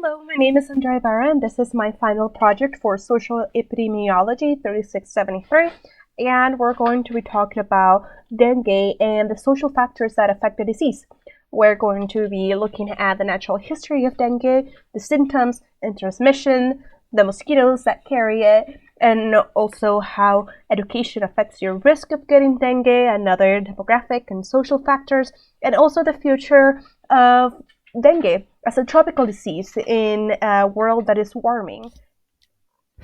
Hello, my name is Andrea Barra, and this is my final project for Social Epidemiology 3673. And we're going to be talking about dengue and the social factors that affect the disease. We're going to be looking at the natural history of dengue, the symptoms and transmission, the mosquitoes that carry it, and also how education affects your risk of getting dengue and other demographic and social factors, and also the future of dengue as a tropical disease in a world that is warming.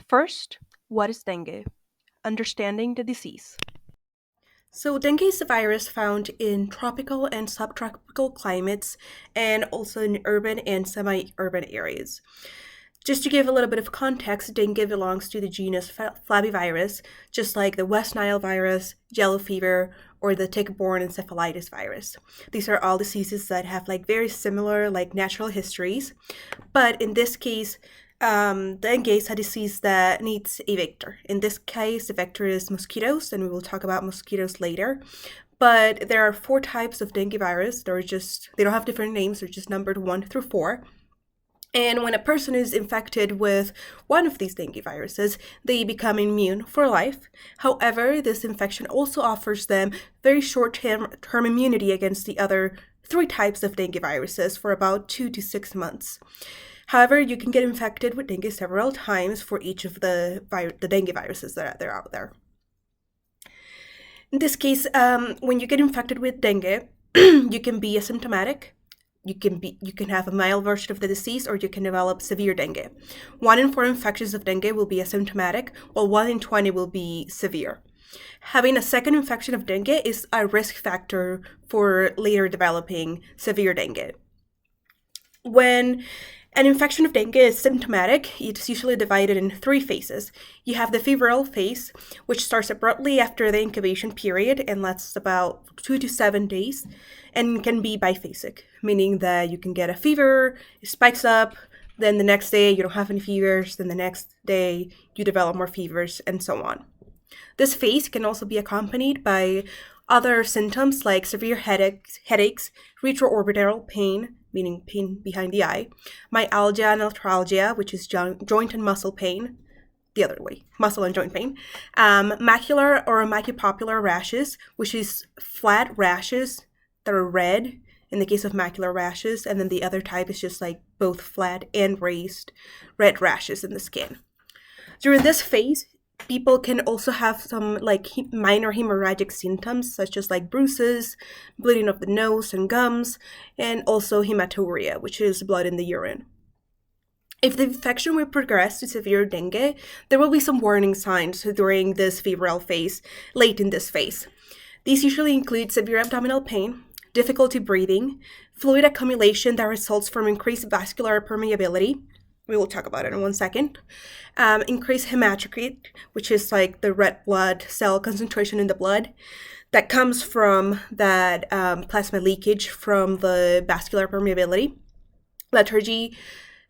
First, what is dengue? Understanding the disease. So, dengue is a virus found in tropical and subtropical climates and also in urban and semi urban areas. Just to give a little bit of context, dengue belongs to the genus Flavivirus, just like the West Nile virus, yellow fever, or the tick-borne encephalitis virus. These are all diseases that have very similar natural histories, but in this case, dengue is a disease that needs a vector. In this case, the vector is mosquitoes, and we will talk about mosquitoes later. But there are four types of dengue virus. They don't have different names. They're just numbered 1 through 4. And when a person is infected with one of these dengue viruses, they become immune for life. However, this infection also offers them very short-term immunity against the other 3 types of dengue viruses for about 2 to 6 months. However, you can get infected with dengue several times for each of the dengue viruses that are out there. In this case, when you get infected with dengue, you can be asymptomatic. You can have a mild version of the disease, or you can develop severe dengue. 1 in 4 infections of dengue will be asymptomatic, while 1 in 20 will be severe. Having a second infection of dengue is a risk factor for later developing severe dengue. When an infection of dengue is symptomatic, it's usually divided in 3 phases. You have the febrile phase, which starts abruptly after the incubation period and lasts about 2 to 7 days, and can be biphasic, meaning that you can get a fever, it spikes up, then the next day you don't have any fevers, then the next day you develop more fevers, and so on. This phase can also be accompanied by other symptoms like severe headaches, retroorbital pain, meaning pain behind the eye, myalgia and arthralgia, which is joint and muscle pain, the other way, muscle and joint pain, macular or macupopular rashes, which is flat rashes that are red in the case of macular rashes, and then the other type is just both flat and raised red rashes in the skin. During this phase, people can also have some minor hemorrhagic symptoms such as bruises, bleeding of the nose and gums, and also hematuria, which is blood in the urine. If the infection will progress to severe dengue, there will be some warning signs during this febrile phase, late in this phase. These usually include severe abdominal pain, difficulty breathing, fluid accumulation that results from increased vascular permeability. We will talk about it in 1 second. Increased hematocrit, which is the red blood cell concentration in the blood that comes from that plasma leakage from the vascular permeability. Lethargy,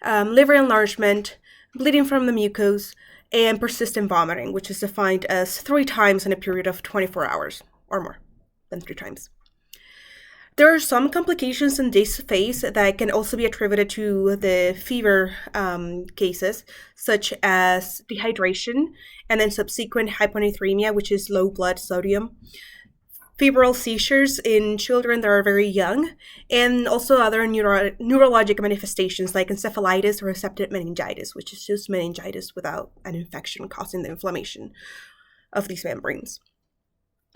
liver enlargement, bleeding from the mucus, and persistent vomiting, which is defined as 3 times in a period of 24 hours or more than 3 times. There are some complications in this phase that can also be attributed to the fever cases, such as dehydration and then subsequent hyponatremia, which is low blood sodium, febrile seizures in children that are very young, and also other neurologic manifestations like encephalitis or receptive meningitis, which is just meningitis without an infection causing the inflammation of these membranes.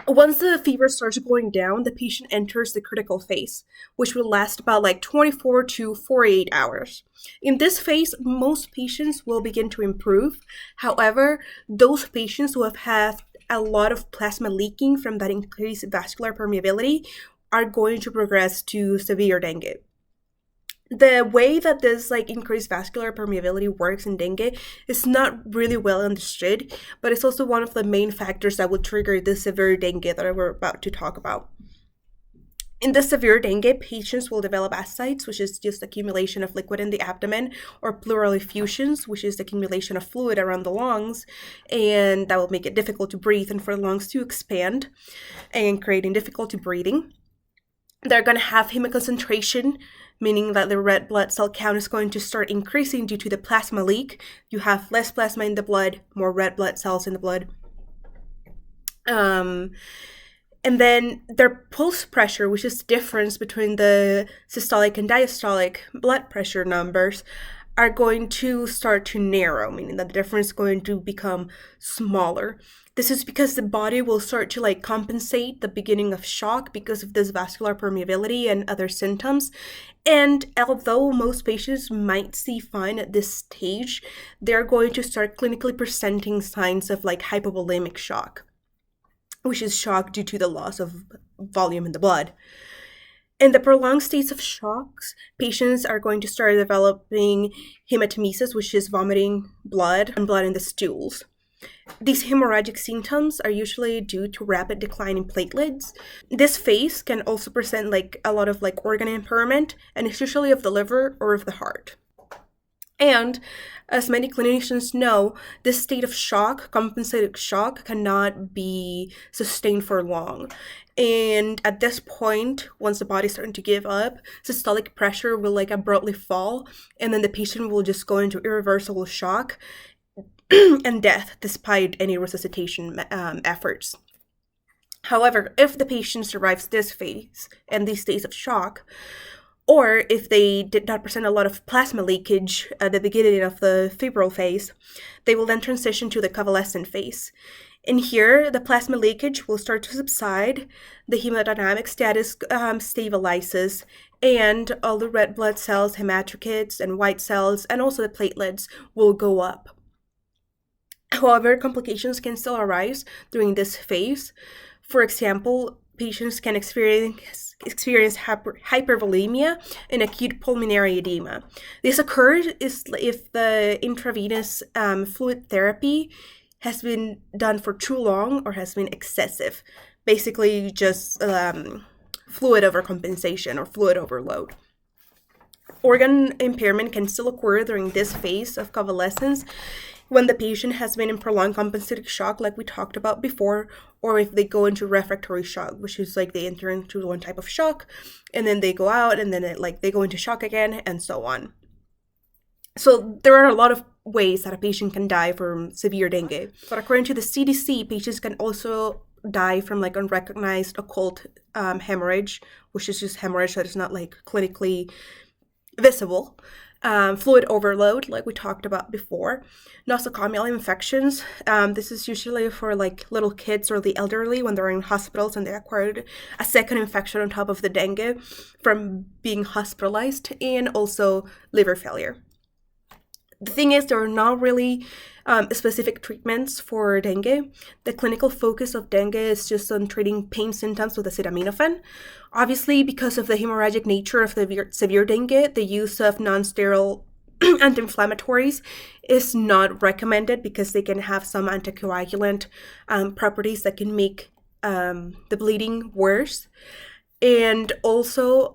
Once the fever starts going down, the patient enters the critical phase, which will last about 24 to 48 hours. In this phase, most patients will begin to improve. However, those patients who have had a lot of plasma leaking from that increased vascular permeability are going to progress to severe dengue. The way that this increased vascular permeability works in dengue is not really well understood, but it's also one of the main factors that will trigger the severe dengue that we're about to talk about. In the severe dengue, patients will develop ascites, which is just accumulation of liquid in the abdomen, or pleural effusions, which is the accumulation of fluid around the lungs, and that will make it difficult to breathe and for the lungs to expand and creating difficulty breathing. They're going to have hemoconcentration meaning that the red blood cell count is going to start increasing due to the plasma leak. You have less plasma in the blood, more red blood cells in the blood. And then their pulse pressure, which is the difference between the systolic and diastolic blood pressure numbers, are going to start to narrow, meaning that the difference is going to become smaller. This is because the body will start to like compensate the beginning of shock because of this vascular permeability and other symptoms. And although most patients might see fine at this stage, they're going to start clinically presenting signs of like hypovolemic shock, which is shock due to the loss of volume in the blood. In the prolonged states of shocks, patients are going to start developing hematemesis, which is vomiting blood and blood in the stools. These hemorrhagic symptoms are usually due to rapid decline in platelets. This phase can also present like a lot of like organ impairment, and it's usually of the liver or of the heart. And as many clinicians know, this state of shock, compensated shock, cannot be sustained for long. And at this point, once the body's starting to give up, systolic pressure will like abruptly fall, and then the patient will just go into irreversible shock and death despite any resuscitation efforts. However, if the patient survives this phase and these states of shock, or if they did not present a lot of plasma leakage at the beginning of the febrile phase, they will then transition to the convalescent phase. In here, the plasma leakage will start to subside, the hemodynamic status stabilizes, and all the red blood cells, hematocrit, and white cells, and also the platelets will go up. However, complications can still arise during this phase. For example, patients can experience hypervolemia and acute pulmonary edema. This occurs if the intravenous fluid therapy has been done for too long or has been excessive. Basically, just fluid overcompensation or fluid overload. Organ impairment can still occur during this phase of convalescence when the patient has been in prolonged compensated shock, like we talked about before, or if they go into refractory shock, which is like they enter into one type of shock, and then they go out, and then they go into shock again, and so on. So there are a lot of ways that a patient can die from severe dengue. But according to the CDC, patients can also die from like unrecognized occult hemorrhage, which is just hemorrhage that is not like clinically visible. Fluid overload, like we talked about before. Nosocomial infections. This is usually for like little kids or the elderly when they're in hospitals and they acquired a second infection on top of the dengue from being hospitalized, and also liver failure. The thing is, there are not really specific treatments for dengue. The clinical focus of dengue is just on treating pain symptoms with acetaminophen. Obviously, because of the hemorrhagic nature of the severe dengue, the use of non-steroidal anti-inflammatories is not recommended because they can have some anticoagulant properties that can make the bleeding worse. And also,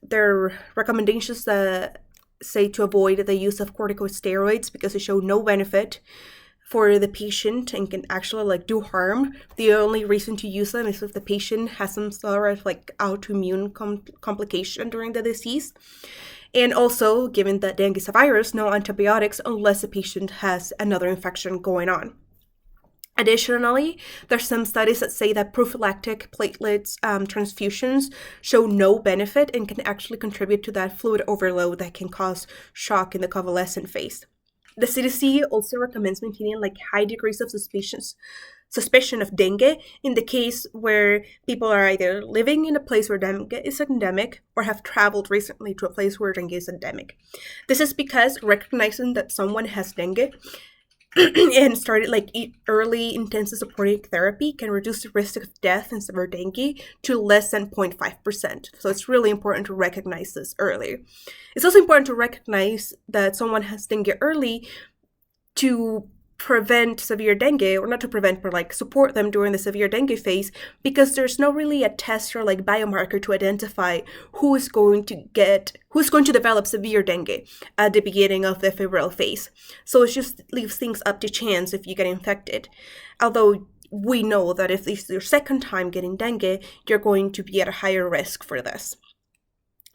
there are recommendations that say to avoid the use of corticosteroids because they show no benefit for the patient and can actually like do harm. The only reason to use them is if the patient has some sort of like autoimmune complication during the disease. And also, given that dengue is a virus, no antibiotics unless the patient has another infection going on. Additionally, there's some studies that say that prophylactic platelets transfusions show no benefit and can actually contribute to that fluid overload that can cause shock in the convalescent phase. The CDC also recommends maintaining like high degrees of suspicion of dengue in the case where people are either living in a place where dengue is endemic or have traveled recently to a place where dengue is endemic. This is because recognizing that someone has dengue and started like early intensive supportive therapy can reduce the risk of death in severe dengue to less than 0.5%. So it's really important to recognize this early. It's also important to recognize that someone has dengue early to prevent severe dengue, or not to prevent, but like support them during the severe dengue phase, because there's no really a test or like biomarker to identify who is going to develop severe dengue at the beginning of the febrile phase. So it just leaves things up to chance if you get infected. Although we know that if this is your second time getting dengue, you're going to be at a higher risk for this.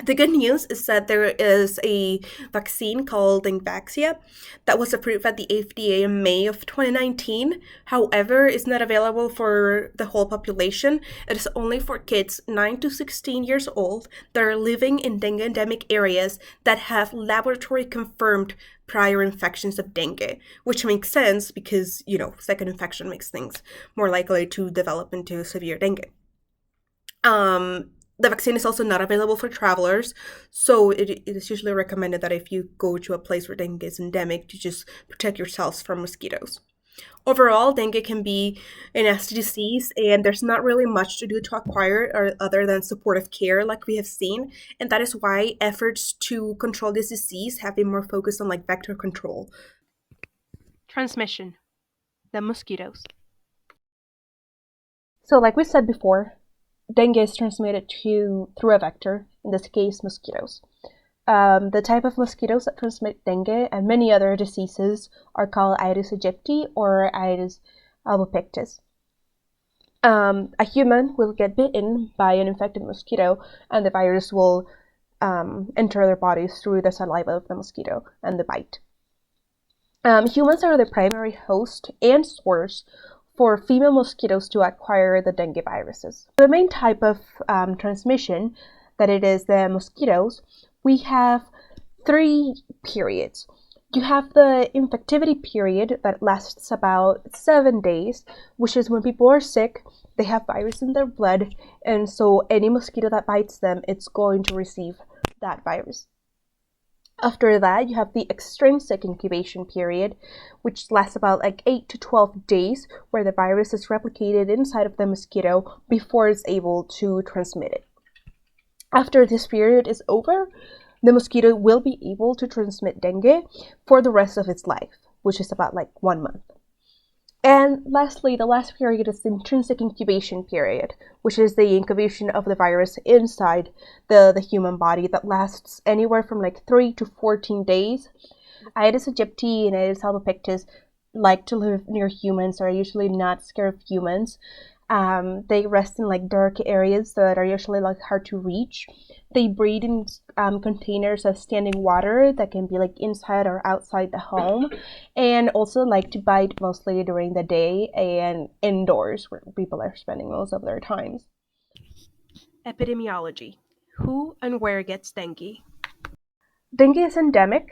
The good news is that there is a vaccine called Dengue that was approved at the FDA in May of 2019. However, it's not available for the whole population. It is only for kids 9 to 16 years old that are living in dengue endemic areas that have laboratory confirmed prior infections of dengue, which makes sense because, second infection makes things more likely to develop into severe dengue. The vaccine is also not available for travelers, so it is usually recommended that if you go to a place where dengue is endemic, to just protect yourselves from mosquitoes. Overall, dengue can be a nasty disease, and there's not really much to do to acquire it or other than supportive care, like we have seen, and that is why efforts to control this disease have been more focused on like vector control. Transmission: the mosquitoes. So, like we said before, dengue is transmitted through a vector, in this case, mosquitoes. The type of mosquitoes that transmit dengue and many other diseases are called Aedes aegypti or Aedes albopictus. A human will get bitten by an infected mosquito, and the virus will enter their bodies through the saliva of the mosquito and the bite. Humans are the primary host and source for female mosquitoes to acquire the dengue viruses. The main type of transmission, that it is the mosquitoes, we have 3 periods. You have the infectivity period that lasts about 7 days, which is when people are sick, they have virus in their blood, and so any mosquito that bites them, it's going to receive that virus. After that, you have the extrinsic incubation period, which lasts about like 8 to 12 days, where the virus is replicated inside of the mosquito before it's able to transmit it. After this period is over, the mosquito will be able to transmit dengue for the rest of its life, which is about like 1 month. And lastly, the last period is the intrinsic incubation period, which is the incubation of the virus inside the human body that lasts anywhere from like 3 to 14 days. Aedes aegypti and Aedes albopictus like to live near humans, are usually not scared of humans. They rest in like dark areas that are usually like hard to reach. They breed in containers of standing water that can be like inside or outside the home, and also like to bite mostly during the day and indoors where people are spending most of their times. Epidemiology: who and where gets dengue? Dengue is endemic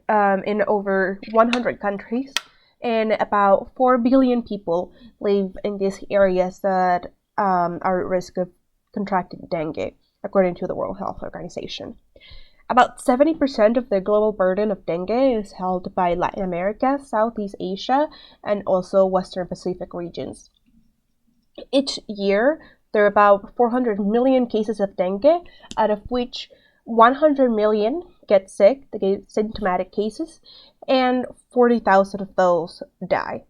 in over 100 countries, and about 4 billion people live in these areas that are at risk of contracting dengue, according to the World Health Organization. About 70% of the global burden of dengue is held by Latin America, Southeast Asia, and also Western Pacific regions. Each year, there are about 400 million cases of dengue, out of which 100 million get sick, they get symptomatic cases, and 40,000 of those die.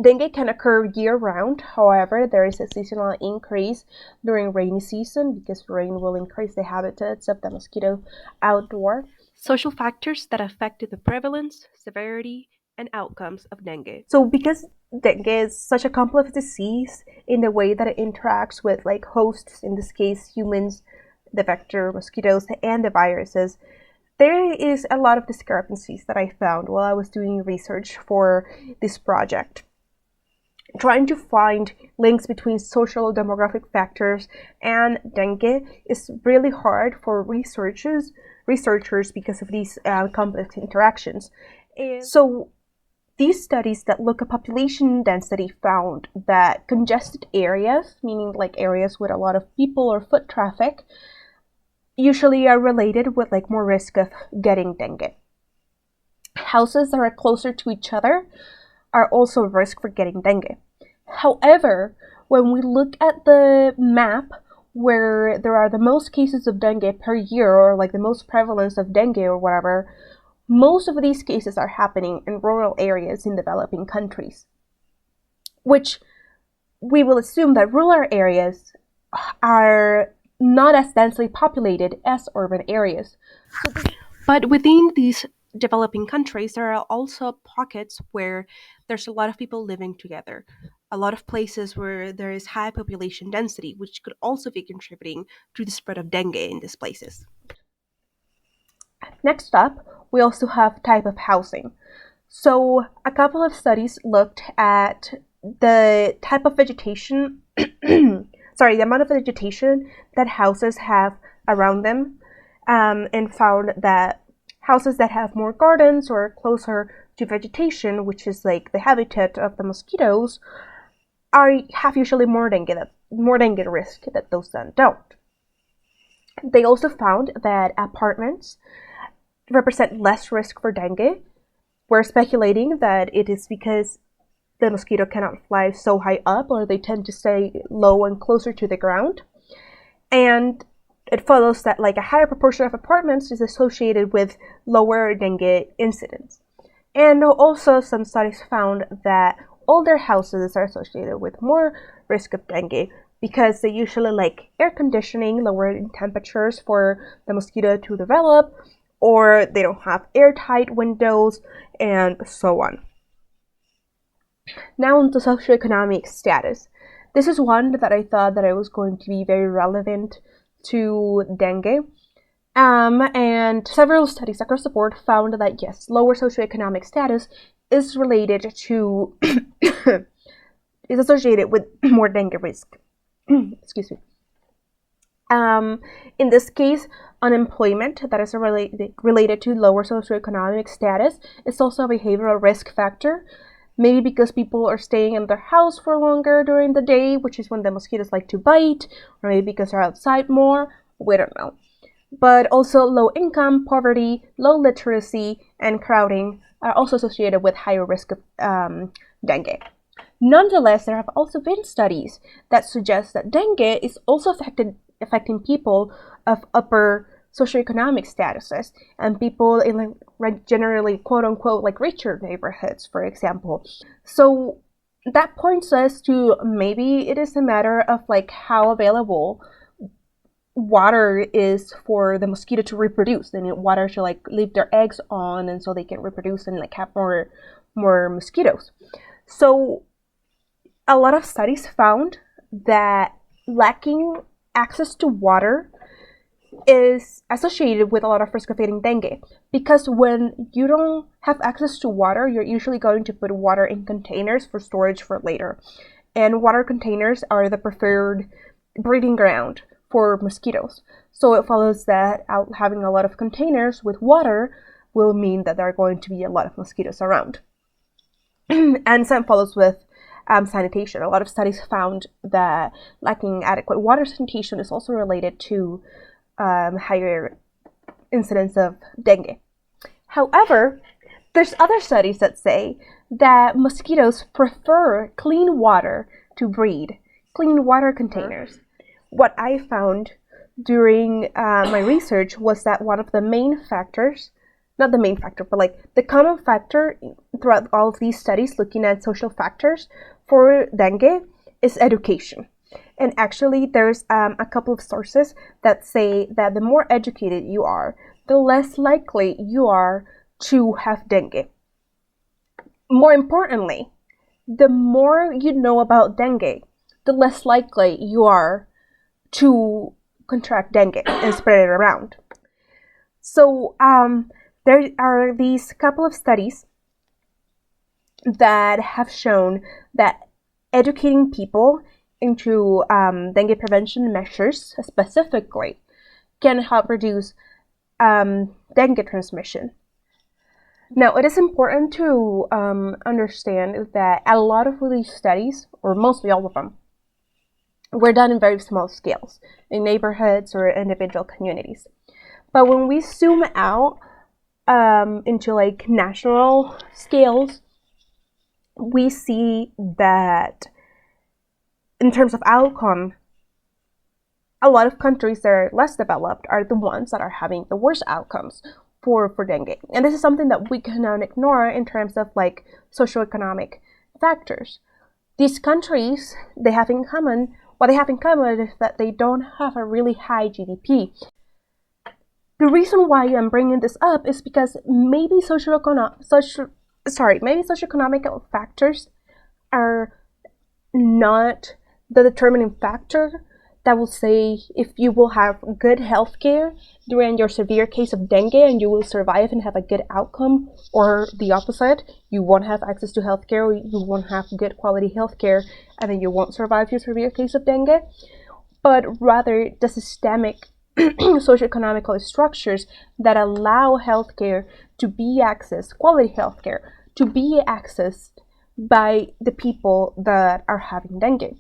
Dengue can occur year-round. However, there is a seasonal increase during rainy season because rain will increase the habitats of the mosquito outdoor. Social factors that affect the prevalence, severity, and outcomes of dengue. So because dengue is such a complex disease in the way that it interacts with like hosts, in this case humans, the vector, mosquitoes, and the viruses, there is a lot of discrepancies that I found while I was doing research for this project. Trying to find links between social demographic factors and dengue is really hard for researchers because of these complex interactions. And so these studies that look at population density found that congested areas, meaning like areas with a lot of people or foot traffic, usually are related with like more risk of getting dengue. Houses that are closer to each other are also a risk for getting dengue. However, when we look at the map where there are the most cases of dengue per year, or like the most prevalence of dengue or whatever, most of these cases are happening in rural areas in developing countries, which we will assume that rural areas are not as densely populated as urban areas. But within these developing countries, there are also pockets where there's a lot of people living together. a lot of places where there is high population density, which could also be contributing to the spread of dengue in these places. Next up, we also have type of housing. So a couple of studies looked at the type of vegetation, sorry, the amount of vegetation that houses have around them, and found that houses that have more gardens or closer to vegetation, which is like the habitat of the mosquitoes, have usually more dengue risk that those that don't. They also found that apartments represent less risk for dengue. We're speculating that it is because the mosquito cannot fly so high up, or they tend to stay low and closer to the ground. And it follows that like a higher proportion of apartments is associated with lower dengue incidence. And also some studies found that older houses are associated with more risk of dengue because they usually like air conditioning, lowering temperatures for the mosquito to develop, or they don't have airtight windows, and so on. Now on to socioeconomic status. This is one that I thought that I was going to be very relevant to dengue. And several studies across the board found that yes, lower socioeconomic status is related to is associated with more dengue risk. Excuse me. In this case, unemployment that is related to lower socioeconomic status is also a behavioral risk factor. Maybe because people are staying in their house for longer during the day, which is when the mosquitoes like to bite, or maybe because they're outside more. We don't know. But also low income, poverty, low literacy, and crowding are also associated with higher risk of dengue. Nonetheless, there have also been studies that suggest that dengue is also affecting people of upper socioeconomic statuses and people in like generally quote unquote like richer neighborhoods, for example. So that points us to maybe it is a matter of like how available water is for the mosquito to reproduce. They need water to like leave their eggs on, and so they can reproduce and like have more mosquitoes. So a lot of studies found that lacking access to water is associated with a lot of risk of getting dengue, because when you don't have access to water, you're usually going to put water in containers for storage for later. And water containers are the preferred breeding ground for mosquitoes. So it follows that having a lot of containers with water will mean that there are going to be a lot of mosquitoes around. And same follows with sanitation. A lot of studies found that lacking adequate water sanitation is also related to higher incidence of dengue. However, there's other studies that say that mosquitoes prefer clean water to breed, clean water containers. What I found during my research was that one of the main factors, not the main factor, but like the common factor throughout all of these studies looking at social factors for dengue is education. And actually, there's a couple of sources that say that the more educated you are, the less likely you are to have dengue. More importantly, the more you know about dengue, the less likely you are to contract dengue and spread it around. So there are these couple of studies that have shown that educating people into dengue prevention measures specifically can help reduce dengue transmission. Now, it is important to understand that a lot of these studies, or mostly all of them, were done in very small scales, in neighborhoods or individual communities. But when we zoom out into like national scales, we see that in terms of outcome, a lot of countries that are less developed are the ones that are having the worst outcomes for dengue. And this is something that we cannot ignore in terms of like socioeconomic factors. These countries, what they have in common is that they don't have a really high GDP. The reason why I'm bringing this up is because maybe socioeconomic factors are not the determining factor that will say if you will have good health care during your severe case of dengue and you will survive and have a good outcome, or the opposite, you won't have access to health care, or you won't have good quality health care and then you won't survive your severe case of dengue, but rather the systemic socioeconomical structures that allow healthcare to be accessed, quality healthcare, to be accessed by the people that are having dengue.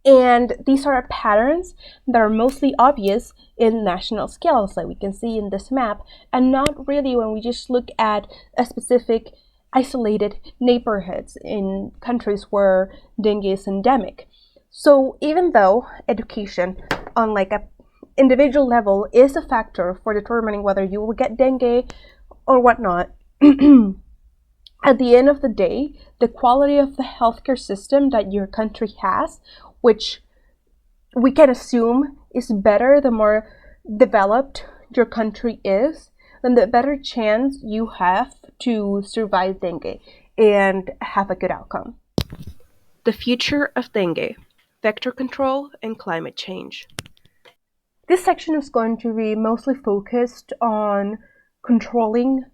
And these are patterns that are mostly obvious in national scales, like we can see in this map, and not really when we just look at a specific isolated neighborhoods in countries where dengue is endemic. So even though education on like a individual level is a factor for determining whether you will get dengue or whatnot, at the end of the day, the quality of the healthcare system that your country has, which we can assume is better the more developed your country is, then the better chance you have to survive dengue and have a good outcome. The future of dengue, vector control, and climate change. This section is going to be mostly focused on controlling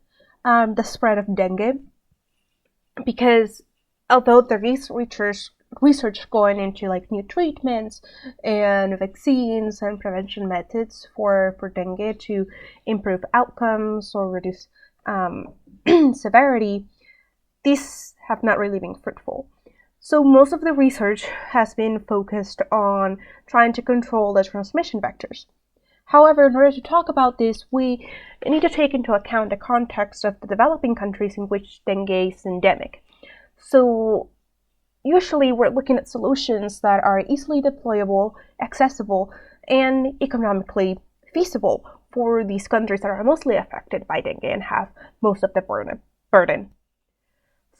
the spread of dengue, because although there is research going into like new treatments and vaccines and prevention methods for dengue to improve outcomes or reduce severity, these have not really been fruitful. So most of the research has been focused on trying to control the transmission vectors. However, in order to talk about this, we need to take into account the context of the developing countries in which dengue is endemic. So usually we're looking at solutions that are easily deployable, accessible, and economically feasible for these countries that are mostly affected by dengue and have most of the burden.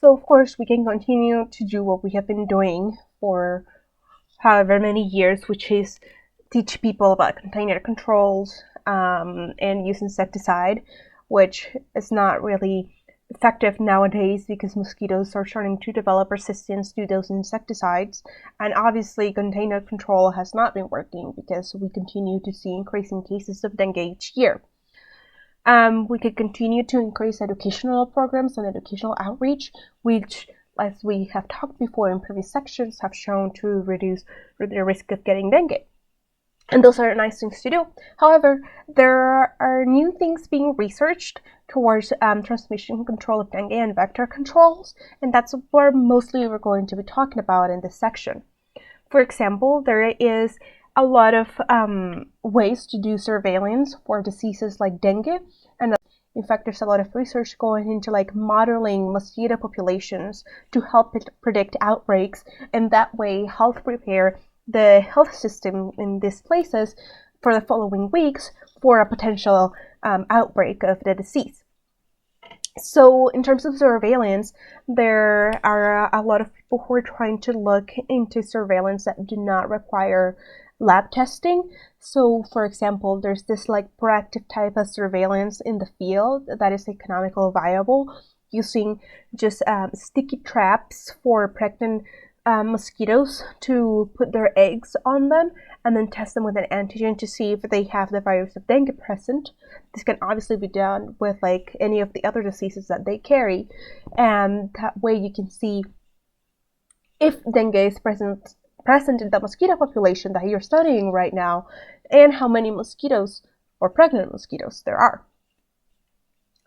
So of course we can continue to do what we have been doing for however many years, which is teach people about container controls and use insecticide, which is not really effective nowadays because mosquitoes are starting to develop resistance to those insecticides. And obviously container control has not been working because we continue to see increasing cases of dengue each year. We could continue to increase educational programs and educational outreach, which, as we have talked before in previous sections, have shown to reduce the risk of getting dengue. And those are nice things to do. However, there are new things being researched towards transmission control of dengue and vector controls, and that's what mostly we're going to be talking about in this section. For example, there is a lot of ways to do surveillance for diseases like dengue, and in fact, there's a lot of research going into like modeling mosquito populations to help predict outbreaks, and that way help prepare the health system in these places for the following weeks for a potential outbreak of the disease. So in terms of surveillance, there are a lot of people who are trying to look into surveillance that do not require lab testing. So for example, there's this like proactive type of surveillance in the field that is economical viable, using just sticky traps for pregnant mosquitoes to put their eggs on them and then test them with an antigen to see if they have the virus of dengue present. This can obviously be done with like any of the other diseases that they carry, and that way you can see if dengue is present in the mosquito population that you're studying right now and how many mosquitoes or pregnant mosquitoes there are.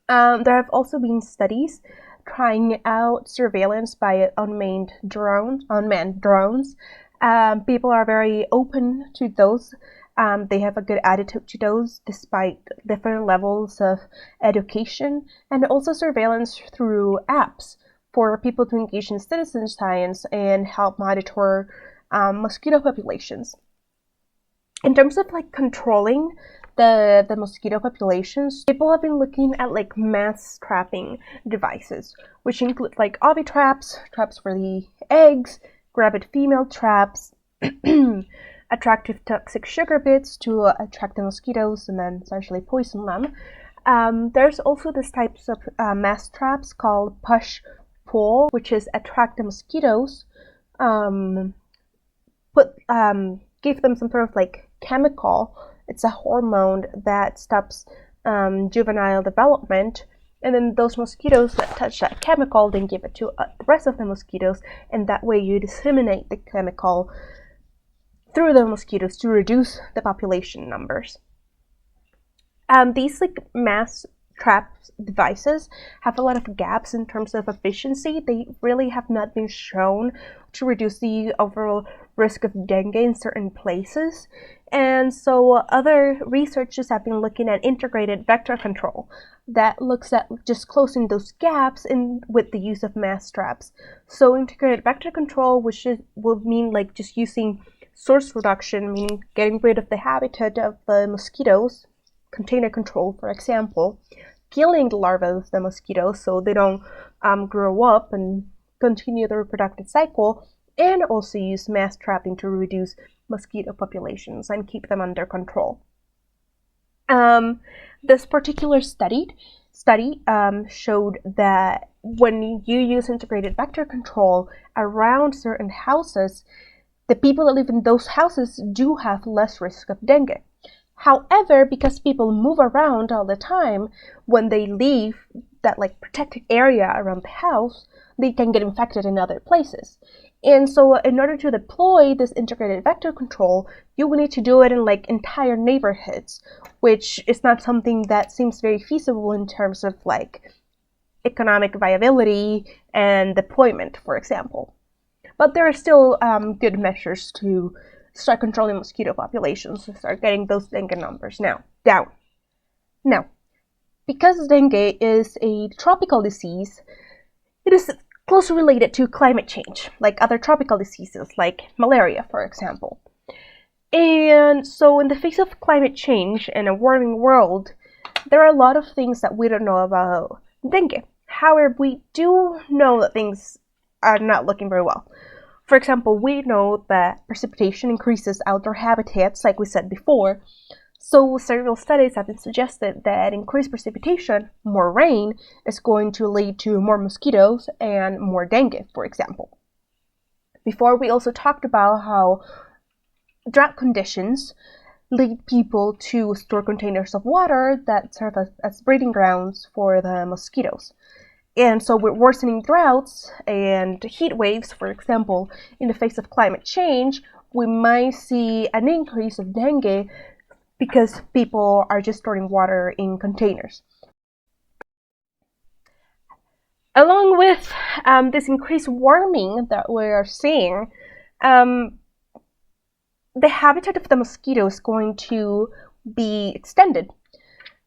There have also been studies trying out surveillance by unmanned drones. People are very open to those. They have a good attitude to those despite different levels of education, and also surveillance through apps for people to engage in citizen science and help monitor mosquito populations. In terms of like controlling the mosquito populations, people have been looking at like mass trapping devices, which include like ovi traps for the eggs, gravid female traps, attractive toxic sugar bits to attract the mosquitoes and then essentially poison them. There's also this types of mass traps called push pull, which is attract the mosquitoes, give them some sort of like chemical. It's a hormone that stops juvenile development, and then those mosquitoes that touch that chemical then give it to the rest of the mosquitoes, and that way you disseminate the chemical through the mosquitoes to reduce the population numbers. These like mass trap devices have a lot of gaps in terms of efficiency. They really have not been shown to reduce the overall risk of dengue in certain places. And so other researchers have been looking at integrated vector control that looks at just closing those gaps in with the use of mass traps. So integrated vector control, which will mean like just using source reduction, meaning getting rid of the habitat of the mosquitoes, container control, for example, killing the larvae of the mosquitoes so they don't grow up and continue the reproductive cycle, and also use mass trapping to reduce mosquito populations and keep them under control. This particular study showed that when you use integrated vector control around certain houses, the people that live in those houses do have less risk of dengue. However, because people move around all the time, when they leave that like protected area around the house, they can get infected in other places. And so in order to deploy this integrated vector control, you will need to do it in like entire neighborhoods, which is not something that seems very feasible in terms of like economic viability and deployment, for example. But there are still good measures to start controlling mosquito populations, to start getting those dengue numbers down. Now, because dengue is a tropical disease, it is closely related to climate change, like other tropical diseases, like malaria, for example. And so in the face of climate change and a warming world, there are a lot of things that we don't know about dengue. However, we do know that things are not looking very well. For example, we know that precipitation increases outdoor habitats, like we said before. So several studies have been suggested that increased precipitation, more rain, is going to lead to more mosquitoes and more dengue, for example. Before, we also talked about how drought conditions lead people to store containers of water that serve as breeding grounds for the mosquitoes. And so with worsening droughts and heat waves, for example, in the face of climate change, we might see an increase of dengue because people are just storing water in containers. Along with this increased warming that we are seeing, the habitat of the mosquito is going to be extended.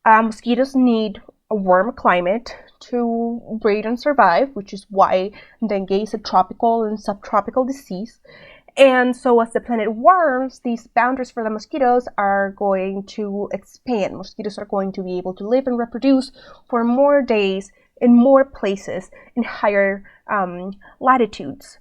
Mosquitoes need a warm climate to breed and survive, which is why dengue is a tropical and subtropical disease. And so as the planet warms, these boundaries for the mosquitoes are going to expand. Mosquitoes are going to be able to live and reproduce for more days in more places in higher latitudes.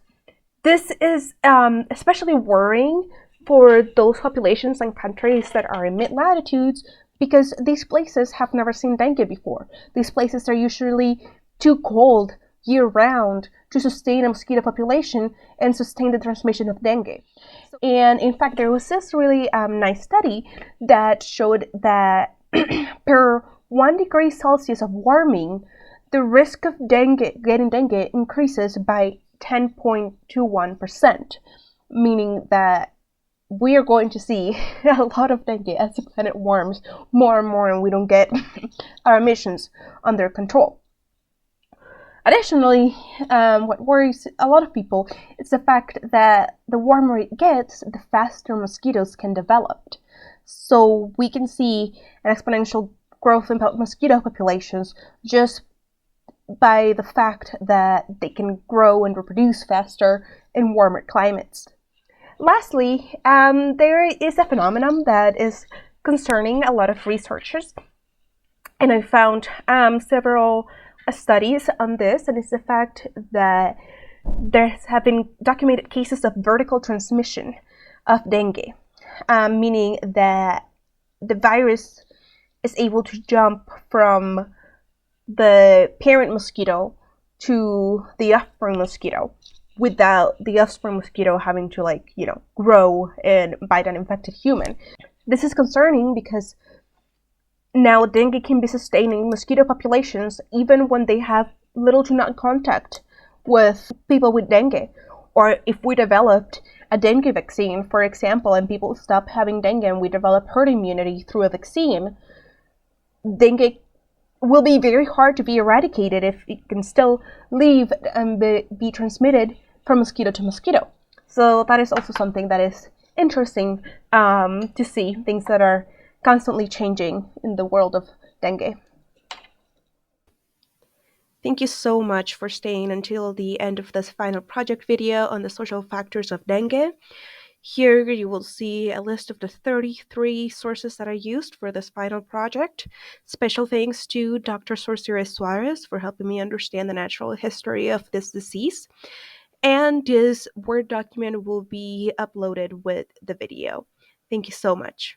This is especially worrying for those populations and countries that are in mid-latitudes, because these places have never seen dengue before. These places are usually too cold year-round to sustain a mosquito population and sustain the transmission of dengue. And in fact, there was this really nice study that showed that per 1 degree Celsius of warming, the risk of getting dengue increases by 10.21%, meaning that we are going to see a lot of dengue as the planet warms more and more and we don't get our emissions under control. Additionally, what worries a lot of people is the fact that the warmer it gets, the faster mosquitoes can develop. So we can see an exponential growth in mosquito populations just by the fact that they can grow and reproduce faster in warmer climates. Lastly, there is a phenomenon that is concerning a lot of researchers, and I found several studies on this, and it's the fact that there have been documented cases of vertical transmission of dengue, meaning that the virus is able to jump from the parent mosquito to the offspring mosquito without the offspring mosquito having to, like, grow and bite an infected human. This is concerning because now dengue can be sustaining mosquito populations even when they have little to not contact with people with dengue. Or if we developed a dengue vaccine, for example, and people stop having dengue and we develop herd immunity through a vaccine, dengue will be very hard to be eradicated if it can still live and be transmitted from mosquito to mosquito. So that is also something that is interesting to see, things that are constantly changing in the world of dengue. Thank you so much for staying until the end of this final project video on the social factors of dengue. Here you will see a list of the 33 sources that I used for this final project. Special thanks to Dr. Sorceres Suarez for helping me understand the natural history of this disease. And this Word document will be uploaded with the video. Thank you so much.